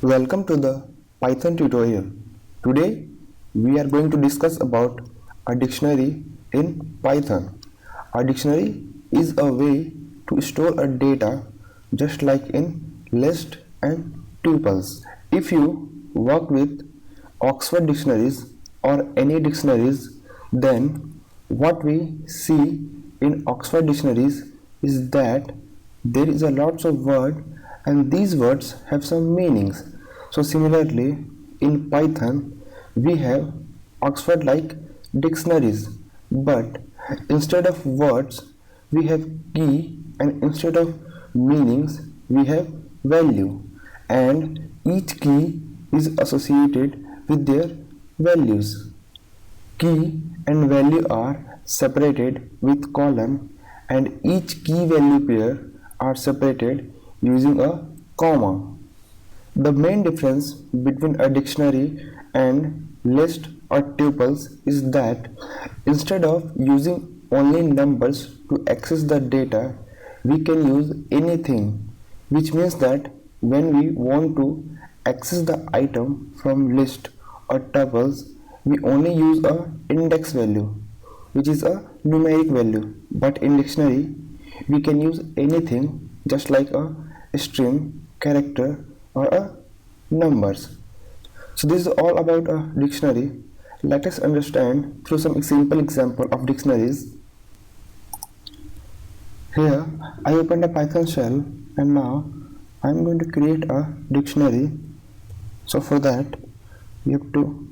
Welcome to the Python tutorial. Today we are going to discuss about a dictionary in Python. A dictionary is a way to store a data just like in list and tuples. If you work with Oxford dictionaries or any dictionaries, then what we see in Oxford dictionaries is that there is a lots of word and these words have some meanings. So similarly in Python we have Oxford like dictionaries, but instead of words we have key, and instead of meanings we have value, and each key is associated with their values. Key and value are separated with colon, and each key value pair are separated using a comma. The main difference between a dictionary and list or tuples is that instead of using only numbers to access the data, we can use anything, which means that when we want to access the item from list or tuples, we only use a index value, which is a numeric value. But in dictionary, we can use anything just like a string, character, or a numbers. So this is all about a dictionary. Let us understand through some simple example of dictionaries. Here I opened a Python shell and now I am going to create a dictionary. So for that we have to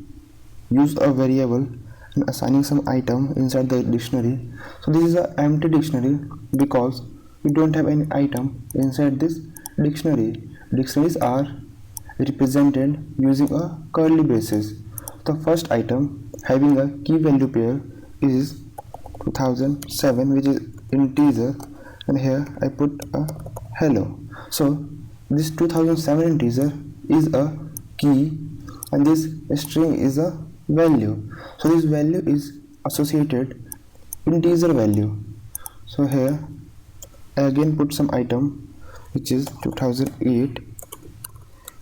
use a variable and assigning some item inside the dictionary. So this is an empty dictionary because we don't have any item inside this dictionary. Dictionaries are represented using a curly braces. The first item having a key value pair is 2007, which is integer, and here I put a hello. So this 2007 integer is a key and this string is a value. So this value is associated integer value. So here I again put some item which is 2008,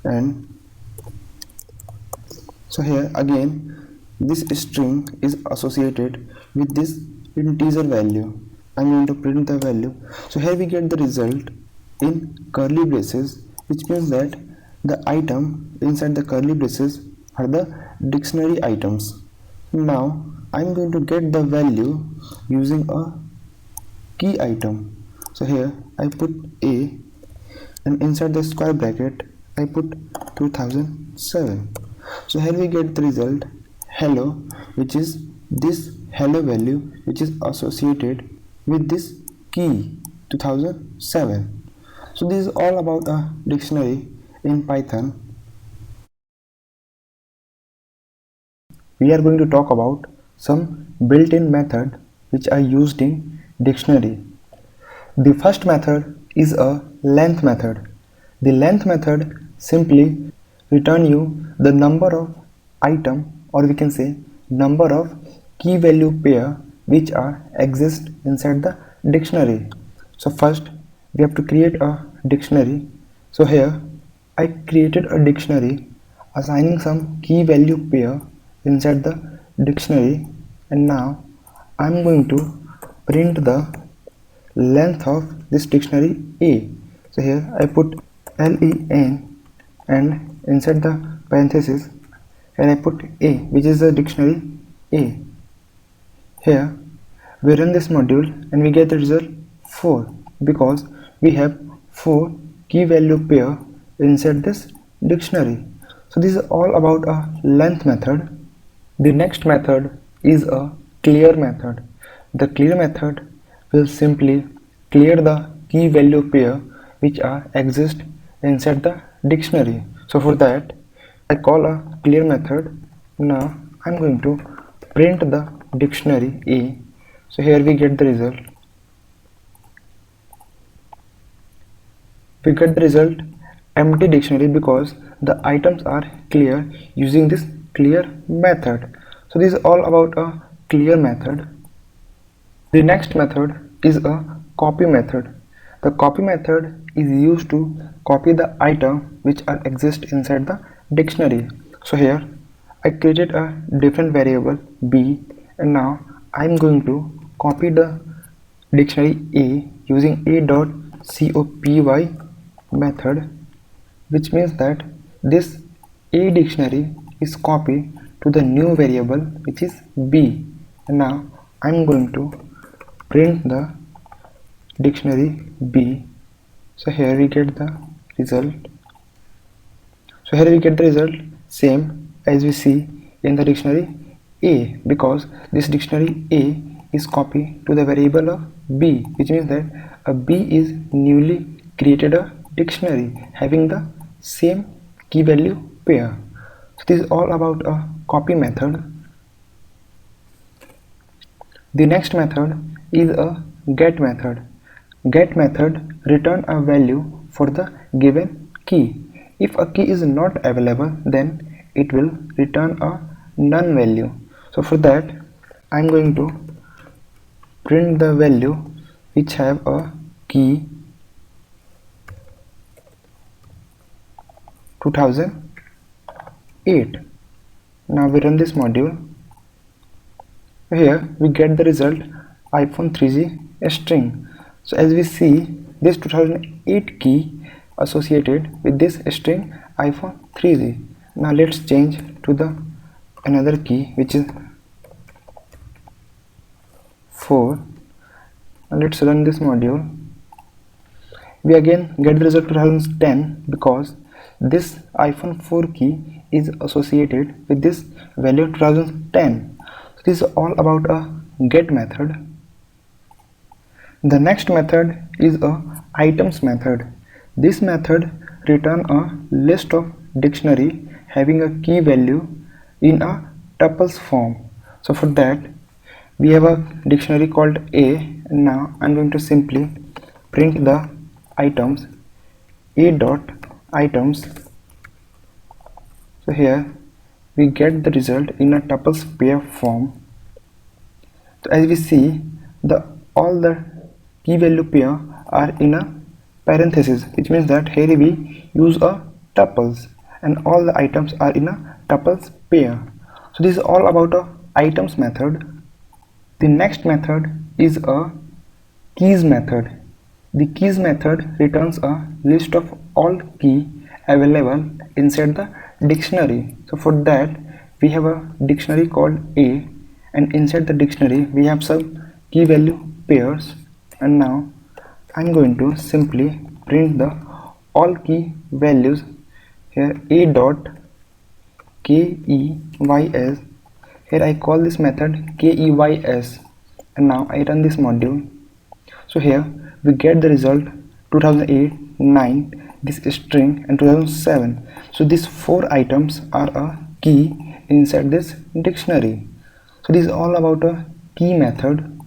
and so here again this string is associated with this integer value. I'm going to print the value. So here we get the result in curly braces, which means that the item inside the curly braces are the dictionary items. Now I'm going to get the value using a key item. So here I put a, and inside the square bracket I put 2007. So here we get the result hello, which is this hello value which is associated with this key 2007. So this is all about a dictionary in Python. We are going to talk about some built-in method which are used in dictionary. The first method is a length method. The length method simply return you the number of item, or we can say number of key value pair which are exist inside the dictionary. So first we have to create a dictionary. So here I created a dictionary assigning some key value pair inside the dictionary, and now I'm going to print the length of this dictionary A. So here I put len, and inside the parenthesis and I put A, which is the dictionary A. Here we run this module and we get the result 4 because we have 4 key value pair inside this dictionary. So this is all about a length method. The next method is a clear method. The clear method will simply clear the key value pair which are exist inside the dictionary. So for that I call a clear method. Now I'm going to print the dictionary A. So here we get the result. We get the result empty dictionary because the items are clear using this clear method. So this is all about a clear method. The next method is a copy method. The copy method is used to copy the item which are exist inside the dictionary. So here I created a different variable b, and now I'm going to copy the dictionary A using a.copy method, which means that this A dictionary is copied to the new variable which is B. And now I'm going to print the dictionary B. So here we get the result. So here we get the result same as we see in the dictionary A, because this dictionary A is copied to the variable of B, which means that a B is newly created a dictionary having the same key value pair. So this is all about a copy method. The next method is a get method. Get method return a value for the given key. If a key is not available, then it will return a none value. So for that, I'm going to print the value which have a key 2008. Now we run this module. Here we get the result iPhone 3G string. So as we see, this 2008 key associated with this string iPhone 3G. Now let's change to the another key which is 4. Now let's run this module. We again get the result 2010 because this iPhone 4 key is associated with this value 2010. So this is all about a get method. The next method is a items method. This method return a list of dictionary having a key value in a tuples form. So for that we have a dictionary called A, and now I'm going to simply print the items a dot items. So here we get the result in a tuples pair form. So as we see, all the key value pair are in a parenthesis, which means that here we use a tuples and all the items are in a tuples pair. So this is all about a items method. The next method is a keys method. The keys method returns a list of all key available inside the dictionary. So for that we have a dictionary called A, and inside the dictionary we have some key value pairs. And now I'm going to simply print the all key values here a dot keys. Here I call this method keys, and now I run this module. So here we get the result 2008, 9, this string, and 2007. So these 4 items are a key inside this dictionary. So this is all about a key method.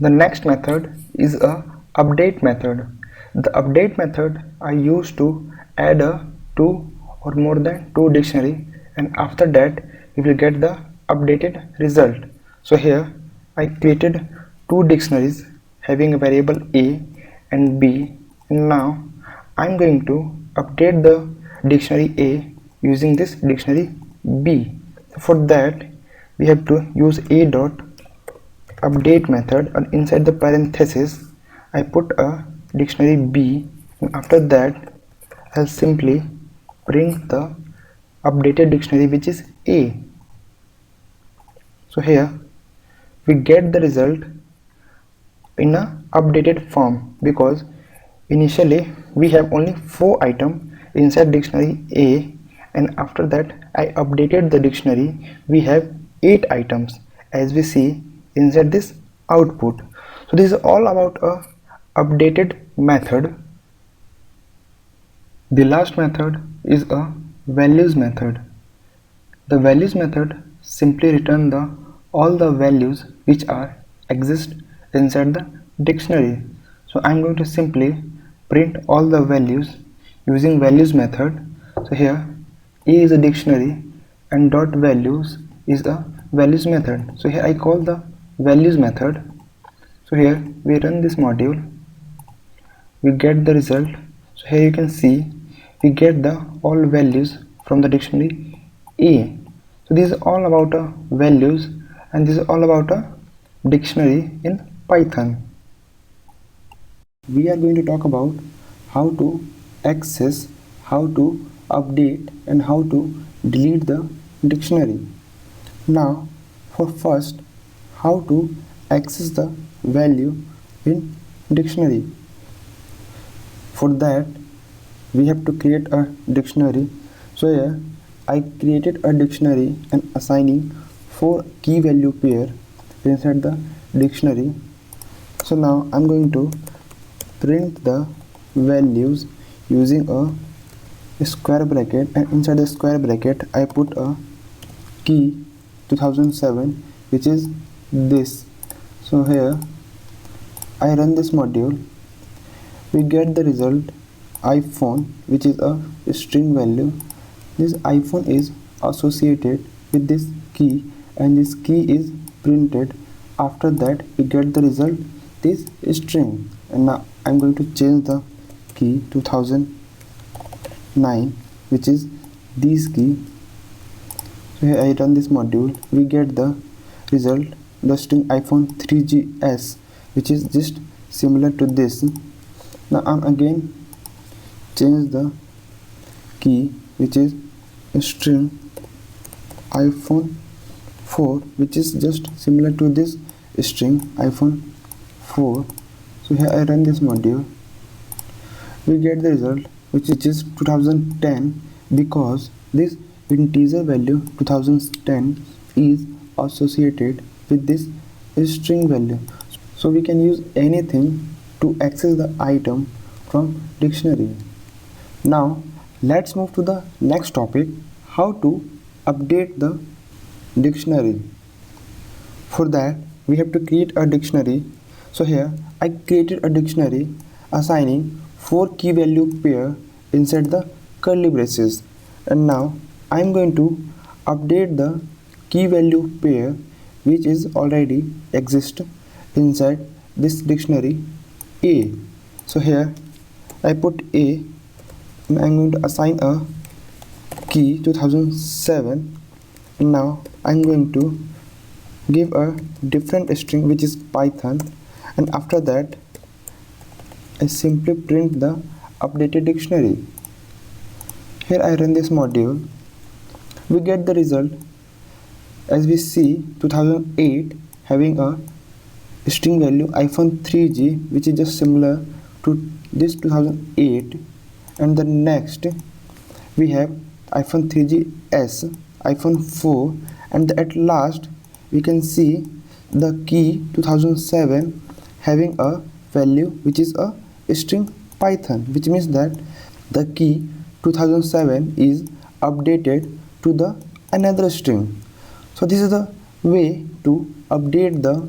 The next method is a update method. The update method I use to add a 2 or more than 2 dictionary, and after that we will get the updated result. So here I created 2 dictionaries having a variable A and B, and now I'm going to update the dictionary A using this dictionary B. For that we have to use a dot update method, and inside the parenthesis I put a dictionary B, and after that I'll simply print the updated dictionary which is A. So here we get the result in a updated form, because initially we have only 4 items inside dictionary A, and after that I updated the dictionary, we have 8 items as we see inside this output. So this is all about a updated method. The last method is a values method. The values method simply return all the values which are exist inside the dictionary. So I'm going to simply print all the values using values method. So here A is a dictionary and dot values is a values method. So here I call the values method. So here we run this module. we get the result. So here you can see we get the all values from the dictionary A. So this is all about values, and this is all about a dictionary in Python. We are going to talk about how to access, how to update, and how to delete the dictionary. Now for first, how to access the value in dictionary. For that we have to create a dictionary. So here I created a dictionary and assigning 4 key value pair inside the dictionary. So now I'm going to print the values using a square bracket, and inside the square bracket I put a key 2007, which is this. So here I run this module, we get the result iPhone, which is a string value. This iPhone is associated with this key, and this key is printed. After that we get the result this string, and now I'm going to change the key 2009, which is this key. So here I run this module, we get the result the string iPhone 3GS, which is just similar to this. Now I'm again change the key, which is a string iPhone 4, which is just similar to this string iPhone 4. So here I run this module, we get the result which is 2010, because this integer value 2010 is associated with this string value. So we can use anything to access the item from dictionary. Now let's move to the next topic, how to update the dictionary. For that we have to create a dictionary. So here I created a dictionary assigning 4 key value pair inside the curly braces, and now I am going to update the key value pair which is already exist inside this dictionary A. So here I put A, and I am going to assign a key 2007, and now I am going to give a different string which is Python, and after that I simply print the updated dictionary. Here I run this module, we get the result. As we see 2008 having a string value iPhone 3G, which is just similar to this 2008, and the next we have iPhone 3GS, iPhone 4, and at last we can see the key 2007 having a value which is a string Python, which means that the key 2007 is updated to the another string. So this is the way to update the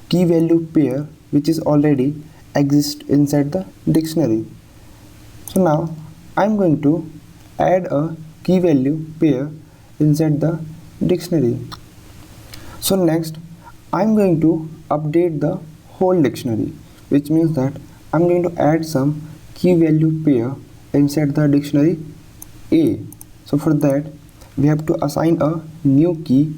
key value pair which is already exist inside the dictionary. So now I'm going to add a key value pair inside the dictionary. So next I'm going to update the whole dictionary, which means that I'm going to add some key value pair inside the dictionary A. So for that we have to assign a new key.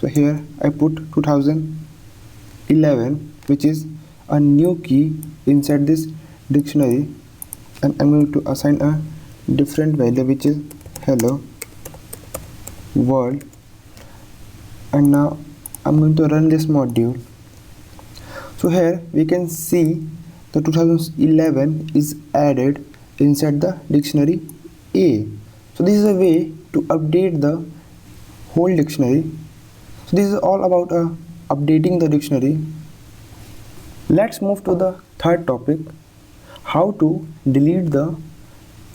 So here I put 2011, which is a new key inside this dictionary, and I'm going to assign a different value which is hello world, and now I'm going to run this module. So here we can see the 2011 is added inside the dictionary A. So this is a way to update the whole dictionary. So this is all about updating the dictionary. Let's move to the third topic, how to delete the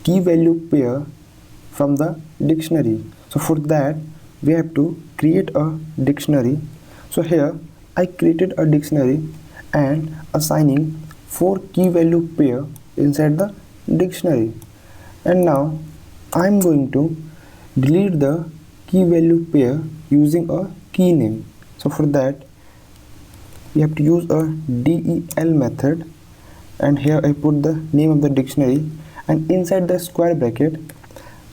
key value pair from the dictionary. So for that we have to create a dictionary. So here I created a dictionary and assigning 4 key value pair inside the dictionary, and now I'm going to delete the key value pair using a key name. So for that we have to use a del method, and here I put the name of the dictionary, and inside the square bracket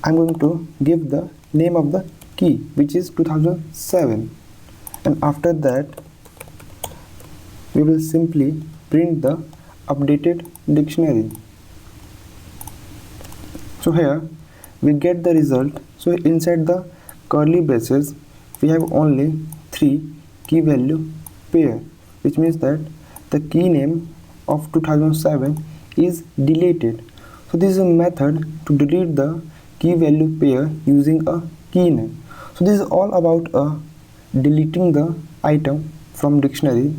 I'm going to give the name of the key, which is 2007, and after that we will simply print the updated dictionary. So here we get the result. So inside the curly braces we have only 3 key value pair, which means that the key name of 2007 is deleted. So this is a method to delete the key value pair using a key name. So this is all about deleting the item from dictionary.